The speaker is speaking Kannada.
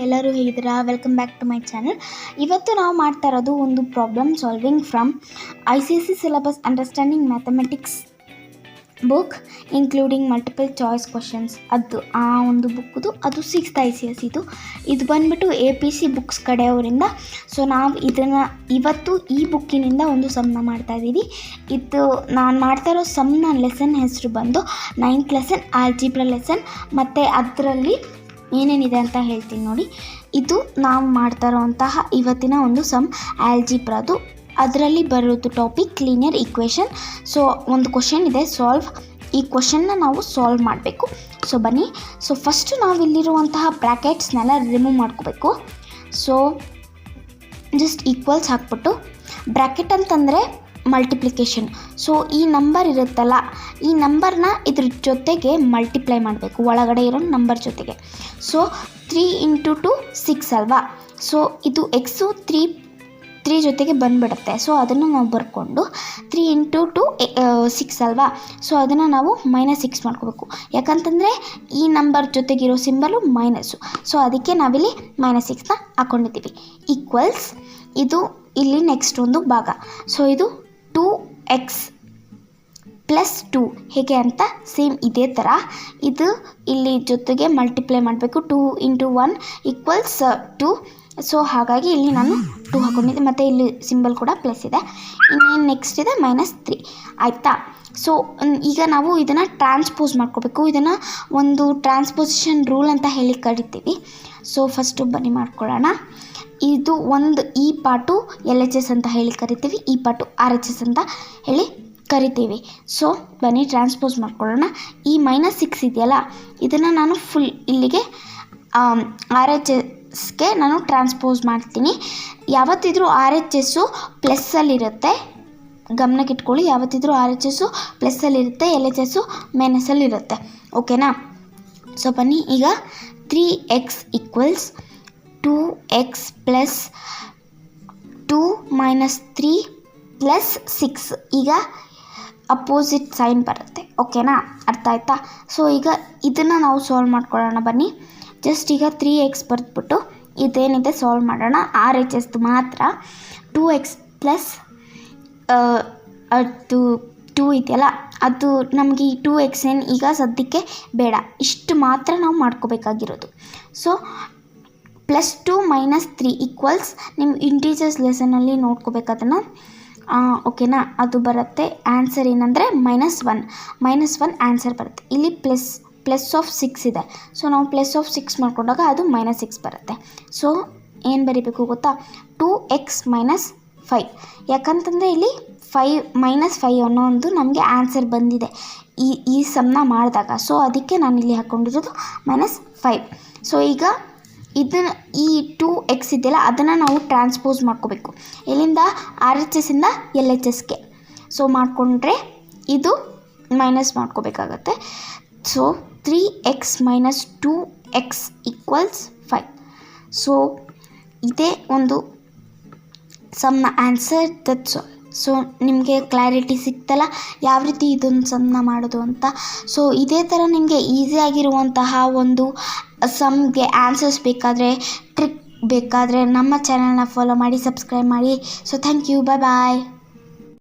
ಎಲ್ಲರೂ ಹೇಗಿದ್ದೀರಾ? Welcome back to my channel. ಇವತ್ತು ನಾವು ಮಾಡ್ತಾ ಇರೋದು ಒಂದು problem solving from ICSE syllabus understanding mathematics book including multiple choice questions. ಅದು ಆ ಒಂದು ಬುಕ್ದು, ಅದು 6th ICSE ಇದು ಬಂದುಬಿಟ್ಟು APC ಬುಕ್ಸ್ ಕಡೆಯವರಿಂದ. ಸೊ ನಾವು ಇವತ್ತು ಈ ಬುಕ್ಕಿನಿಂದ ಒಂದು ಸಮ್ನ ಮಾಡ್ತಾಯಿದ್ದೀವಿ. ಇದು ನಾನು ಮಾಡ್ತಾ ಇರೋ ಸಮ್ನ ಲೆಸನ್ ಹೆಸರು ಬಂದು 9th ಲೆಸನ್ ಆಲ್ಜಿಬ್ರಾ ಲೆಸನ್. ಮತ್ತು ಅದರಲ್ಲಿ ಏನೇನಿದೆ ಅಂತ ಹೇಳ್ತೀನಿ ನೋಡಿ. ಇದು ನಾವು ಮಾಡ್ತಾ ಇರೋವಂತಹ ಇವತ್ತಿನ ಒಂದು ಸಮ್ ಆಲ್ಜಿಬ್ರಾದು. ಅದರಲ್ಲಿ ಬರೋದು ಟಾಪಿಕ್ ಲೀನಿಯರ್ ಈಕ್ವೇಷನ್. ಸೊ ಒಂದು ಕ್ವಶನ್ ಇದೆ, ಸಾಲ್ವ್. ಈ ಕ್ವಶನ್ನ ನಾವು ಸಾಲ್ವ್ ಮಾಡಬೇಕು. ಸೊ ಬನ್ನಿ. ಸೊ ಫಸ್ಟು ನಾವು ಇಲ್ಲಿರುವಂತಹ ಬ್ರ್ಯಾಕೆಟ್ಸ್ನೆಲ್ಲ ರಿಮೂವ್ ಮಾಡ್ಕೋಬೇಕು. ಸೊ ಜಸ್ಟ್ ಈಕ್ವಲ್ಸ್ ಹಾಕ್ಬಿಟ್ಟು, ಬ್ರ್ಯಾಕೆಟ್ ಅಂತಂದರೆ ಮಲ್ಟಿಪ್ಲಿಕೇಶನ್. ಸೊ ಈ ನಂಬರ್ ಇರುತ್ತಲ್ಲ, ಈ ನಂಬರ್ನ ಇದ್ರ ಜೊತೆಗೆ ಮಲ್ಟಿಪ್ಲೈ ಮಾಡಬೇಕು, ಒಳಗಡೆ ಇರೋ ನಂಬರ್ ಜೊತೆಗೆ. ಸೊ 3 × 2 6 ಅಲ್ವಾ? ಸೊ ಇದು ಎಕ್ಸು 3 ಜೊತೆಗೆ ಬಂದುಬಿಡುತ್ತೆ. ಸೊ ಅದನ್ನು ನಾವು ಬರ್ಕೊಂಡು 3 × 2 6 ಅಲ್ವಾ? ಸೊ ಅದನ್ನು ನಾವು -6 ಮಾಡ್ಕೋಬೇಕು. ಯಾಕಂತಂದರೆ ಈ ನಂಬರ್ ಜೊತೆಗಿರೋ ಸಿಂಬಲು ಮೈನಸ್ಸು. ಸೊ ಅದಕ್ಕೆ ನಾವಿಲ್ಲಿ -6ನ ಹಾಕ್ಕೊಂಡಿದ್ದೀವಿ. ಈಕ್ವಲ್ಸ್ ಇದು ಇಲ್ಲಿ ನೆಕ್ಸ್ಟ್ ಒಂದು ಭಾಗ. ಸೊ ಇದು 2x + 2 ಹೇಗೆ ಅಂತ ಸೇಮ್ ಇದೇ ಥರ ಇದು ಇಲ್ಲಿ ಜೊತೆಗೆ ಮಲ್ಟಿಪ್ಲೈ ಮಾಡಬೇಕು. 2 × 1 = 2. ಸೊ ಹಾಗಾಗಿ ಇಲ್ಲಿ ನಾನು 2 ಹಾಕ್ಕೊಂಡಿದ್ದೆ, ಮತ್ತು ಇಲ್ಲಿ ಸಿಂಬಲ್ ಕೂಡ ಪ್ಲಸ್ ಇದೆ. ಇನ್ನೇನು ನೆಕ್ಸ್ಟ್ ಇದೆ -3 ಆಯಿತಾ? ಸೊ ಈಗ ನಾವು ಇದನ್ನು ಟ್ರಾನ್ಸ್ಪೋಸ್ ಮಾಡ್ಕೋಬೇಕು. ಇದನ್ನು ಒಂದು ಟ್ರಾನ್ಸ್ಪೋಸಿಷನ್ ರೂಲ್ ಅಂತ ಹೇಳಿ ಕರಿತೀವಿ. ಸೊ ಫಸ್ಟು ಬನ್ನಿ ಮಾಡ್ಕೊಳ್ಳೋಣ. ಇದು ಒಂದು ಈ ಪಾರ್ಟು LHS ಅಂತ ಹೇಳಿ ಕರಿತೀವಿ, ಈ ಪಾರ್ಟು RHS ಅಂತ ಹೇಳಿ ಕರಿತೀವಿ. ಸೊ ಬನ್ನಿ ಟ್ರಾನ್ಸ್ಪೋಸ್ ಮಾಡ್ಕೊಳ್ಳೋಣ. ಈ -6 ಇದೆಯಲ್ಲ, ಇದನ್ನು ನಾನು ಫುಲ್ ಇಲ್ಲಿಗೆ RHSಗೆ ನಾನು ಟ್ರಾನ್ಸ್ಪೋಸ್ ಮಾಡ್ತೀನಿ. ಯಾವತ್ತಿದ್ರೂ RHSಸು ಪ್ಲಸ್ಸಲ್ಲಿರುತ್ತೆ, ಗಮನಕ್ಕೆ ಇಟ್ಕೊಳ್ಳಿ. ಯಾವತ್ತಿದ್ರೂ RHSಸು ಪ್ಲಸ್ಸಲ್ಲಿರುತ್ತೆ, LHSಸು ಮೈನಸಲ್ಲಿರುತ್ತೆ. ಓಕೆನಾ? ಸೊ ಬನ್ನಿ. ಈಗ 3x = 2x + 2 - 3 + 6. ಈಗ ಅಪೋಸಿಟ್ ಸೈನ್ ಬರುತ್ತೆ. ಓಕೆನಾ? ಅರ್ಥ ಆಯ್ತಾ? ಸೊ ಈಗ ಇದನ್ನು ನಾವು ಸಾಲ್ವ್ ಮಾಡ್ಕೊಳ್ಳೋಣ ಬನ್ನಿ. ಜಸ್ಟ್ ಈಗ 3x ಬರೆದ್ಬಿಟ್ಟು ಇದೇನಿದೆ ಸಾಲ್ವ್ ಮಾಡೋಣ. RHSದು ಮಾತ್ರ 2x + ಅದು 2 ಇದೆಯಲ್ಲ, ಅದು ನಮಗೆ ಈ 2x ಏನು ಈಗ ಸದ್ಯಕ್ಕೆ ಬೇಡ, ಇಷ್ಟು ಮಾತ್ರ ನಾವು ಮಾಡ್ಕೋಬೇಕಾಗಿರೋದು. ಸೊ +2 - 3 ಈಕ್ವಲ್ಸ್ ನಿಮ್ಮ ಇಂಟೀಜರ್ಸ್ ಲೆಸನಲ್ಲಿ ನೋಡ್ಕೋಬೇಕು ಅದನ್ನು. ಓಕೆನಾ? ಅದು ಬರುತ್ತೆ. ಆನ್ಸರ್ ಏನಂದರೆ -1 ಆನ್ಸರ್ ಬರುತ್ತೆ. ಇಲ್ಲಿ +6 ಇದೆ. ಸೊ ನಾವು +6 ಮಾಡ್ಕೊಂಡಾಗ ಅದು -6 ಬರುತ್ತೆ. ಸೊ ಏನು ಬರೀಬೇಕು ಗೊತ್ತಾ? 2x - 5. ಯಾಕಂತಂದರೆ ಇಲ್ಲಿ -5 ಅನ್ನೋ ಒಂದು ನಮಗೆ ಆನ್ಸರ್ ಬಂದಿದೆ ಈ ಸಮ್ನ ಮಾಡಿದಾಗ. ಸೊ ಅದಕ್ಕೆ ನಾನು ಇಲ್ಲಿ ಹಾಕ್ಕೊಂಡಿರೋದು -5. ಸೊ ಈಗ ಇದನ್ನು ಈ 2x ಇದೆಯಲ್ಲ, ಅದನ್ನು ನಾವು ಟ್ರಾನ್ಸ್ಪೋಸ್ ಮಾಡ್ಕೋಬೇಕು. ಎಲ್ಲಿಂದ? RHSಯಿಂದ LHSಗೆ. ಸೊ ಮಾಡಿಕೊಂಡ್ರೆ ಇದು ಮೈನಸ್ ಮಾಡ್ಕೋಬೇಕಾಗತ್ತೆ. So 3x - 2x = 5. ಸೊ ಇದೇ ಒಂದು ಸಮ್ನ ಆನ್ಸರ್. That's all. ಸೊ ನಿಮಗೆ ಕ್ಲಾರಿಟಿ ಸಿಗ್ತಲ್ಲ ಯಾವ ರೀತಿ ಇದೊಂದು ಸಮ್ನ ಮಾಡೋದು ಅಂತ. ಸೊ ಇದೇ ಥರ ನಿಮಗೆ ಈಸಿಯಾಗಿರುವಂತಹ ಒಂದು ಸಮ್ಗೆ ಆನ್ಸರ್ಸ್ ಬೇಕಾದರೆ, ಟ್ರಿಕ್ ಬೇಕಾದರೆ ನಮ್ಮ ಚಾನಲ್ನ ಫಾಲೋ ಮಾಡಿ, ಸಬ್ಸ್ಕ್ರೈಬ್ ಮಾಡಿ. So thank you. ಬಾಯ್.